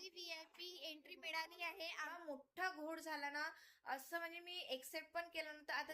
Finally VIP entry मिळाली आहे. मोठा घोड झाला ना, असं म्हणजे मी एक्सेप्ट पण केलं नव्हतं. आता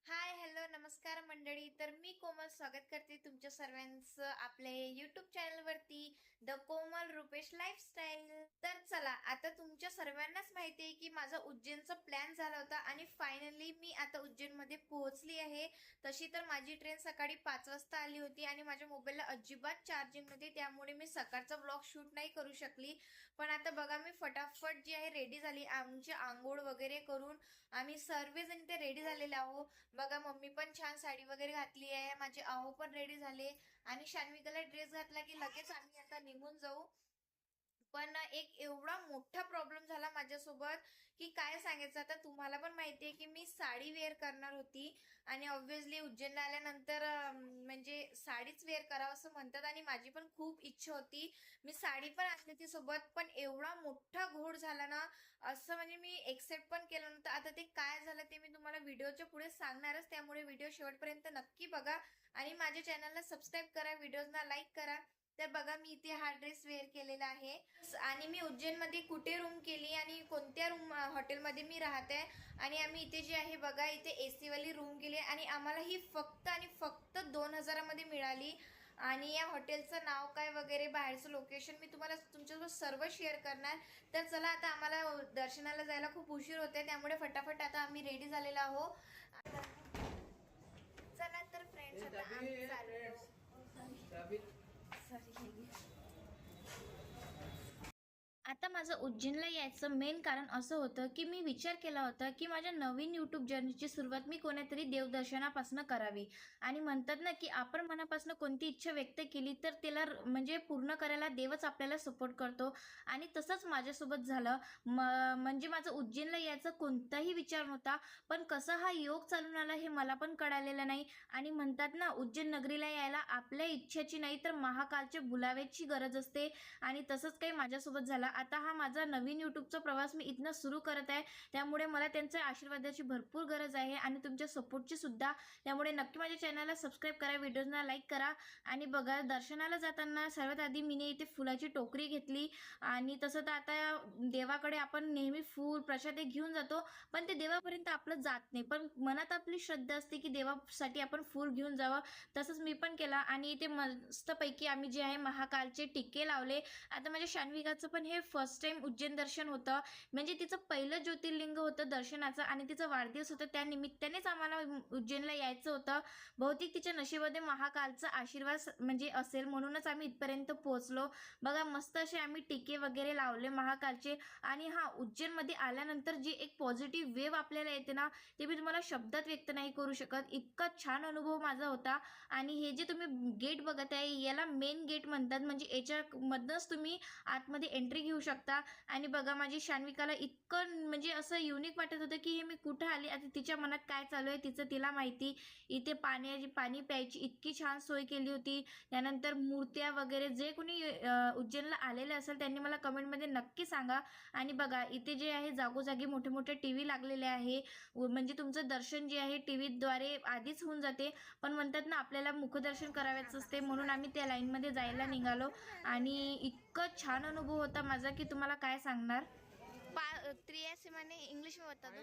हाय हॅलो नमस्कार मंडळी. तर मी कोमल स्वागत करते तुमच्या सर्वांचं आपल्या युट्यूब चॅनलवरती द कोमल रुपेश लाईफस्टाईल. तर चला, आता तुमच्या सर्वांनाच माहिती आहे की माझा उज्जैनचा प्लॅन झाला होता आणि फायनली मी आता उज्जैनमध्ये पोहोचली आहे. तशी तर माझी ट्रेन सकाळी 5 वाजता आली होती आणि माझ्या मोबाईलला अजिबात चार्जिंग नव्हती, त्यामुळे मी सकाळचा व्लॉग शूट नाही करू शकली. पण आता बघा, मी फटाफट जी आहे रेडी झाली. आमची आंघोळ वगैरे करून आम्ही सर्वजण ते रेडी झालेले आहोत. बघा, मम्मी पण छान साडी वगैरे घातली आहे, माझे आहो पण रेडी झाले आणि शान्विकाला ड्रेस घातला की लगेच आम्ही आता निघून जाऊ. पण एक एवढा मोठा प्रॉब्लेम झाला माझ्यासोबत की काय सांगायचं. आता तुम्हाला पण माहिती आहे की मी साडी वेअर करणार होती आणि ऑब्व्हियसली उज्जैनला आल्यानंतर म्हणजे साडीच वेअर करावं असं म्हणतात आणि माझी पण खूप इच्छा होती. मी साडी पण आणली होती सोबत, पण एवढा मोठा घोड झाला ना, असं म्हणजे मी एक्सेप्ट पण केलं नव्हतं. आता ते काय झालं ते मी तुम्हाला व्हिडिओच्या पुढे सांगणारच, त्यामुळे व्हिडिओ शेवटपर्यंत नक्की बघा आणि माझ्या चॅनलला सबस्क्राईब करा, व्हिडिओजना लाईक करा. तर बघा, मी इथे हा ड्रेस वेअर केलेला आहे आणि मी उज्जैनमध्ये कुठे रूम केली आणि कोणत्या रूम हॉटेलमध्ये मी राहते आणि आम्ही इथे जे आहे बघा, इथे AC वाली रूम केली आणि आम्हाला ही फक्त आणि फक्त 2000 मध्ये मिळाली. आणि या हॉटेलचं नाव काय वगैरे बाहेरचं लोकेशन मी तुम्हाला तुमच्यासोबत सर्व शेअर करणार. तर चला, आता आम्हाला दर्शनाला जायला खूप उशीर होते, त्यामुळे फटाफट आता आम्ही रेडी झालेलो आहोत. चला तर फ्रेंड्स, आता आम्ही चाललो. सॉरी. आता माझं उज्जैनला यायचं मेन कारण असं होतं की मी विचार केला होता की माझ्या नवीन यूट्यूब जर्नीची सुरुवात मी कोणत्यातरी देवदर्शनापासून करावी. आणि म्हणतात ना की आपण मनापासून कोणती इच्छा व्यक्त केली तर त्याला म्हणजे पूर्ण करायला देवच आपल्याला सपोर्ट करतो. आणि तसंच माझ्यासोबत झालं. म्हणजे माझं उज्जैनला यायचा कोणताही विचार नव्हता, पण कसा हा योग चालून आला हे मला पण कळालेलं नाही. आणि म्हणतात ना, उज्जैन नगरीला यायला आपल्या इच्छेची नाही तर महाकालच्या बुलाव्याची गरज असते. आणि तसंच काही माझ्यासोबत झालं. आता हा माझा नवीन यूट्यूबचा प्रवास मी इथनं सुरू करत आहे, त्यामुळे मला त्यांच्या आशीर्वादाची भरपूर गरज आहे आणि तुमच्या सपोर्टची सुद्धा. त्यामुळे नक्की माझ्या चॅनलला सबस्क्राईब करा, व्हिडिओजना लाईक करा. आणि बघा, दर्शनाला जाताना सर्वात आधी मी इथे फुलाची टोकरी घेतली. आणि तसं तर आता देवाकडे आपण नेहमी फूल प्रसाद घेऊन जातो, पण ते देवापर्यंत आपलं जात नाही, पण मनात आपली श्रद्धा असते की देवासाठी आपण फूल घेऊन जावं. तसंच मी पण केला आणि इथे मस्तपैकी आम्ही जे आहे महाकालचे टिक्के लावले. आता माझ्या शान्विकाचं पण हे फर्स्ट टाइम उज्जैन दर्शन होतं, म्हणजे तिचं पहिलं ज्योतिर्लिंग होतं दर्शनाचं आणि तिचा वाढदिवस होता, त्या निमित्तानेच आम्हाला उज्जैनला यायचं होतं. बहुतेक तिच्या नशिबामध्ये महाकालचा आशीर्वाद म्हणजे असेल, म्हणूनच आम्ही इथपर्यंत पोहोचलो. बघा, मस्त असे आम्ही टिके वगैरे लावले महाकालचे. आणि हा, उज्जैनमध्ये आल्यानंतर जी एक पॉझिटिव्ह वेव्ह आपल्याला येते ना, ते मी तुम्हाला शब्दात व्यक्त नाही करू शकत. इतका छान अनुभव माझा होता. आणि हे जे तुम्ही गेट बघत आहे याला मेन गेट म्हणतात, म्हणजे याच्यामधनंच तुम्ही आतमध्ये एंट्री घेऊ शकता. आणि बघा, माझी शान्विकाला इतकं म्हणजे असं युनिक वाटत होतं की हे मी कुठं आली. आता तिच्या मनात काय चालू आहे तिचं तिला माहिती. इथे पाणी प्यायची इतकी छान सोय केली होती. त्यानंतर मूर्त्या वगैरे, जे कोणी उज्जैनला आलेले असेल त्यांनी मला कमेंटमध्ये नक्की सांगा. आणि बघा, इथे जे आहे जागोजागी मोठे मोठे TV लागलेले आहे, म्हणजे तुमचं दर्शन जे आहे TVद्वारे आधीच होऊन जाते, पण म्हणतात ना आपल्याला मुखदर्शन करायचं असते, म्हणून आम्ही त्या लाईनमध्ये जायला निघालो. आणि इतकं छान अनुभव होता माझा की तुम्हाला काय सांगणार. 3 मैंने इंग्लिश में बता दो.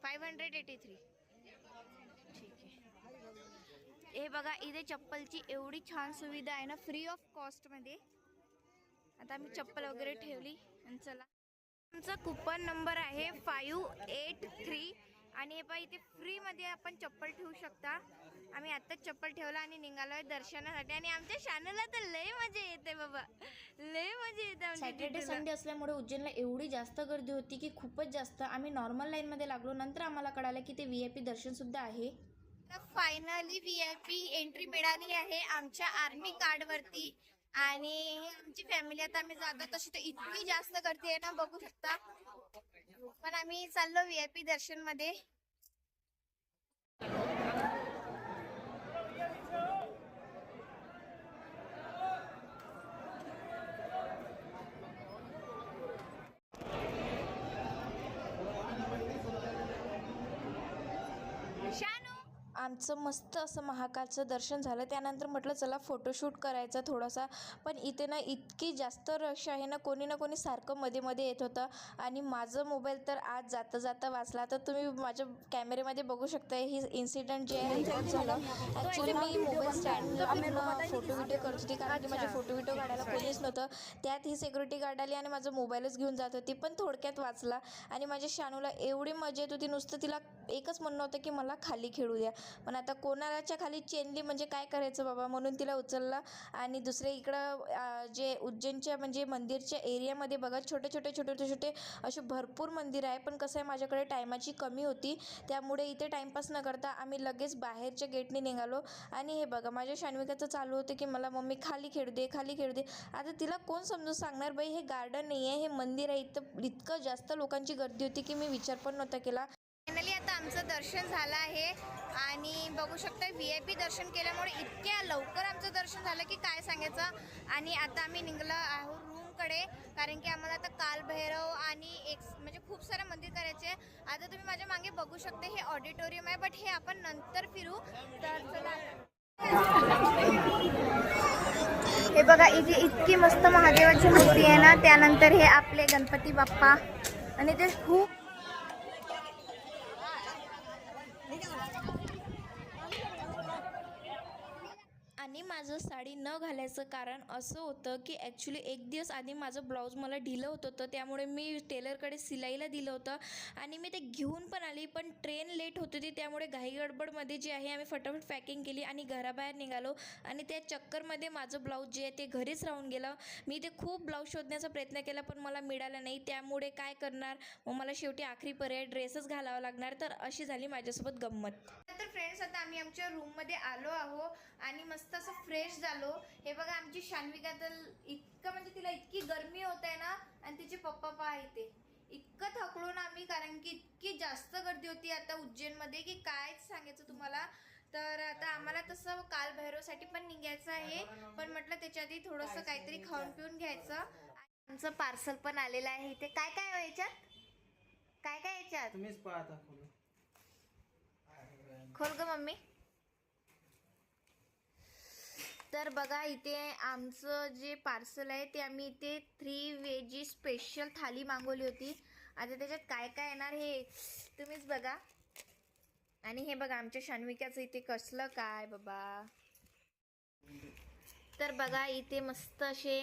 583. ठीक आहे. हे बघा, इथे चप्पलची एवढी छान सुविधा आहे ना, फ्री ऑफ कॉस्टमध्ये. आता आम्ही चप्पल वगैरे ठेवली आणि चला. आमचा कुपन नंबर आहे 583 आणि हे पहा, इथे फ्रीमध्ये आपण चप्पल ठेवू शकता. आम्ही आत्ताच चप्पल ठेवला आणि निघालोय दर्शनासाठी. आणि आमच्या शानूला तर लय मजा येते बाबा, लय मजा येते. सॅटर्डे संडे असल्यामुळे उज्जैनला एवढी जास्त गर्दी होती की खूपच जास्त. आम्ही नॉर्मल लाईनमध्ये लागलो, नंतर आम्हाला कळालं की ते VIP दर्शन सुद्धा आहे. फायनली VIP एंट्री मिळाली आहे आमच्या आर्मी कार्डवरती. आणि आमची फॅमिली आता आम्ही जातो. तशी तर इतकी जास्त गर्दी आहे ना, बघू शकता. पण आम्ही चाललो VIP दर्शन मध्ये. शानू आमचं मस्त असं महाकालचं दर्शन झालं. त्यानंतर म्हटलं चला फोटोशूट करायचा थोडासा, पण इथे ना इतकी जास्त रश आहे ना, कोणी ना कोणी सारखं मध्ये मध्ये येत होतं आणि माझं मोबाईल तर आज जाता जाता वाचला. तर तुम्ही माझ्या कॅमेरेमध्ये बघू शकता ही इन्सिडेंट जे आहे रेकॉर्ड झालं. ॲक्च्युली मी मोबाईल स्टँडला पूर्ण फोटो व्हिडिओ करत होती, कारण की माझे फोटो व्हिडिओ काढायला कोणीच नव्हतं. त्यात ही सिक्युरिटी गार्ड आली आणि माझा मोबाईलच घेऊन जात होती, पण थोडक्यात वाचला. आणि माझ्या शानूला एवढी मजा येत होती, नुसतं तिला एकच म्हणणं होतं की मला खाली खेळू द्या. पण आता कोणाच्या खाली चेनली म्हणजे काय करायचं बाबा, म्हणून तिला उचलला. आणि दुसरे इकडं जे उज्जैनच्या म्हणजे मंदिरच्या एरियामध्ये बघा छोटे छोटे असे भरपूर मंदिर आहे. पण कसं आहे माझ्याकडे टायमाची कमी होती, त्यामुळे इथे टाईमपास न करता आम्ही लगेच बाहेरच्या गेटने निघालो. आणि हे बघा माझ्या शान्विकाचं चालू होतं की मला मम्मी खाली खेळू दे, खाली खेळू दे. आता तिला कोण समजून सांगणार बाई, हे गार्डन नाही आहे, हे मंदिर आहे. इतकं जास्त लोकांची गर्दी होती की मी विचार पण नव्हता केला. फायनली आता आमचं दर्शन झालं आहे आणि बघू शकता VIP दर्शन केल्यामुळे इतक्या लवकर आमचं दर्शन झालं की काय सांगायचं. आणि आता आम्ही निघलो आहोत रूमकडे, कारण की आम्हाला आता कालभैरव आणि एक म्हणजे खूप सारे मंदिर करायचे. आता तुम्ही माझ्या मागे बघू शकता हे ऑडिटोरियम आहे, बट हे आपण नंतर फिरू. तर चला, हे बघा इथे इतकी मस्त महादेवाची मूर्ती आहे ना. त्यानंतर हे आपले गणपती बाप्पा आणि ते खूप आणि माझं साडी न घालायचं कारण असं होतं की ॲक्च्युली एक दिवस आधी माझं ब्लाऊज मला ढिलं होत होतं, त्यामुळे मी टेलरकडे सिलाईला दिलं होतं आणि मी ते घेऊन पण आली. पण ट्रेन लेट होत होती, त्यामुळे घाई गडबडमध्ये जे आहे आम्ही फटाफट पॅकिंग केली आणि घराबाहेर निघालो. आणि त्या चक्करमध्ये माझं ब्लाऊज जे आहे ते घरीच राहून गेलं. मी ते खूप ब्लाऊज शोधण्याचा प्रयत्न केला पण मला मिळाला नाही, त्यामुळे काय करणार, मग मला शेवटी आखरी पर्याय ड्रेसच घालावा लागणार. तर अशी झाली माझ्यासोबत गंमत. तर फ्रेंड्स आता आम्ही आमच्या रूममध्ये आलो आहो आणि मस्त असं फ्रेश झालो. हे बघा आमची शान्विका तर इतकं म्हणजे तिला इतकी गरमी होत आहे ना, आणि तिचे पप्पा पहा इथे इतकं थकलो ना आम्ही, कारण की इतकी जास्त गर्दी होती आता उज्जैनमध्ये की कायच सांगायचं तुम्हाला. तर आता आम्हाला तसं कालभैरवसाठी पण निघायचं आहे, पण म्हटलं त्याच्या आधी थोडंसं काहीतरी खाऊन पिऊन घ्यायचं. आमचं पार्सल पण आलेलं आहे इथे. काय काय आहे याच्यात, काय काय याच्यात तुम्हीच पाहता. खोल ग मम्मी. तर बघा इथे आमचं जे पार्सल आहे ते आम्ही इथे 3 व्हेजी स्पेशल थाली मागवली होती. आता त्याच्यात काय काय येणार हे तुम्हीच बघा. आणि हे बघा आमच्या शान्विकाचं इथे कसलं काय बाबा. तर बघा इथे मस्त असे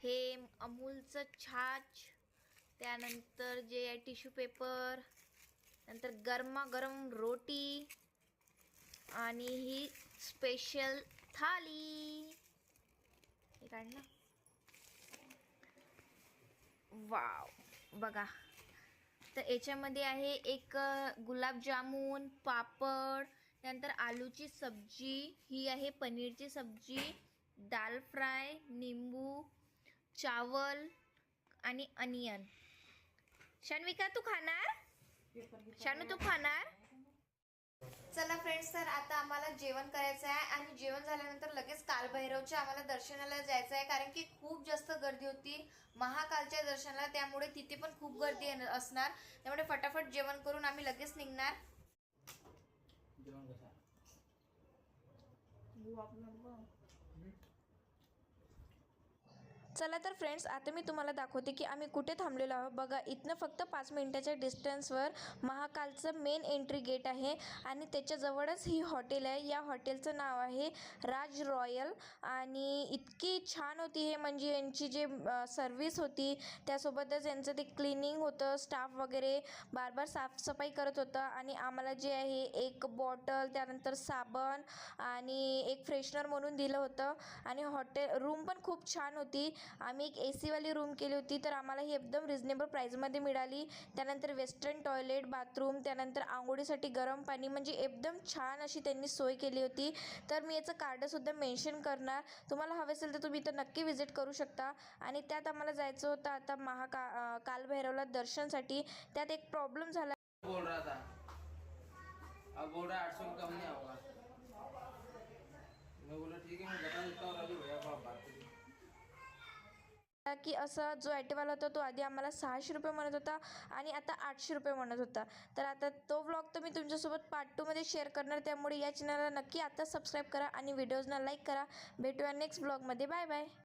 हे अमूलचं छाछ, त्यानंतर जे आहे टिश्यू पेपर, नंतर गरमागरम रोटी आणि ही स्पेशल थाली. हे काढलं, वाव बघा. तर याच्यामध्ये आहे एक गुलाबजामुन, पापड, त्यानंतर आलूची सब्जी, ही आहे पनीरची सब्जी, दाल फ्राय, निंबू, चावल आणि अनियन. शान्विका तू खाणार, शानू तू खाणार. चला फ्रेंड्स, तर आता आम्हाला जेवण करायचं आहे आणि जेवण झाल्यानंतर लगेच कालभैरवच्या आम्हाला दर्शनाला जायचं आहे, कारण की खूप जास्त गर्दी होती महाकालच्या दर्शनाला, त्यामुळे तिथे पण खूप गर्दी असणार. त्यामुळे फटाफट जेवण करून आम्ही लगेच निघणार. चला तर फ्रेंड्स, आता मी तुम्हाला दाखवते की आम्ही कुठे थांबलेलो आहोत. बघा इथनं फक्त 5 मिनिटाच्या डिस्टन्सवर महाकालचं मेन एंट्री गेट आहे आणि त्याच्याजवळच ही हॉटेल आहे. या हॉटेलचं नाव आहे राज रॉयल आणि इतकी छान होती हे, म्हणजे यांची जे सर्विस होती, त्यासोबतच यांचं ते क्लिनिंग होतं, स्टाफ वगैरे बार साफसफाई करत होतं. आणि आम्हाला जे आहे एक बॉटल, त्यानंतर साबण आणि एक फ्रेशनर म्हणून दिलं होतं. आणि हॉटेल रूम पण खूप छान होती. आम्ही एक AC वाली रूम केली होती, तर आम्हाला ही एकदम रिजनेबल प्राईजमध्ये मिळाली. त्यानंतर वेस्टर्न टॉयलेट, बाथरूम, त्यानंतर आंघोळीसाठी गरम पाणी, म्हणजे एकदम छान अशी त्यांनी सोय केली होती. तर मी याचं कार्डसुद्धा मेन्शन करणार, तुम्हाला हवे असेल तर तुम्ही इथं नक्की व्हिजिट करू शकता. आणि त्यात आम्हाला जायचं होतं आता कालभैरवला दर्शनसाठी. त्यात एक प्रॉब्लेम झाला. बोल रहा था, अब बोल रहा 800 कम नहीं होगा. मैं बोला ठीक है, मैं बता देता हूँ राजू भैया को, आप बात करिए. की असा जो ॲटोवाला होता तो आधी आम्हाला 600 रुपये म्हणत होता आणि आता 800 रुपये म्हणत होता. तर आता तो व्लॉग तर मी तुमच्यासोबत पार्ट 2मध्ये शेअर करणार. त्यामुळे या चॅनलला नक्की आता सबस्क्राईब करा आणि व्हिडिओजना लाईक करा. भेटूया नेक्स्ट ब्लॉगमध्ये. Bye bye.